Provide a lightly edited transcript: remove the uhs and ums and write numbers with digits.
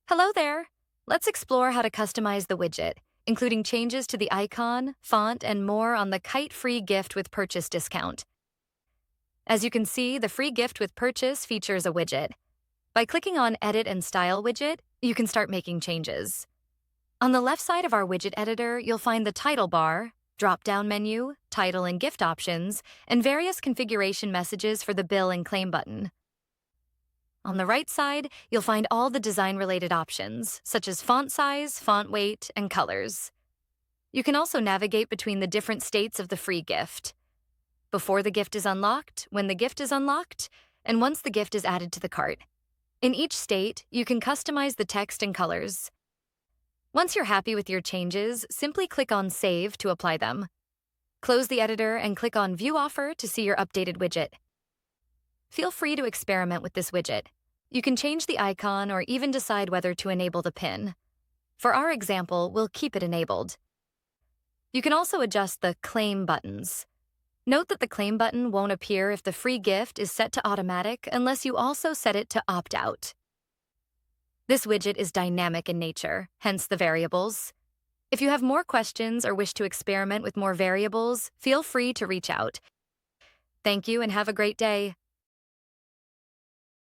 Hello there! Let's explore how to customize the widget, including changes to the icon, font, and more on the Kite-free gift with purchase discount. As you can see, the free gift with purchase features a widget. By clicking on Edit and Style widget, you can start making changes. On the left side of our widget editor, you'll find the title bar, drop-down menu, title and gift options, and various configuration messages for the bill and claim button. On the right side, you'll find all the design-related options, such as font size, font weight, and colors. You can also navigate between the different states of the free gift. Before the gift is unlocked, when the gift is unlocked, and once the gift is added to the cart. In each state, you can customize the text and colors. Once you're happy with your changes, simply click on Save to apply them. Close the editor and click on View Offer to see your updated widget. Feel free to experiment with this widget. You can change the icon or even decide whether to enable the pin. For our example, we'll keep it enabled. You can also adjust the Claim buttons. Note that the Claim button won't appear if the free gift is set to automatic unless you also set it to opt out. This widget is dynamic in nature, hence the variables. If you have more questions or wish to experiment with more variables, feel free to reach out. Thank you and have a great day.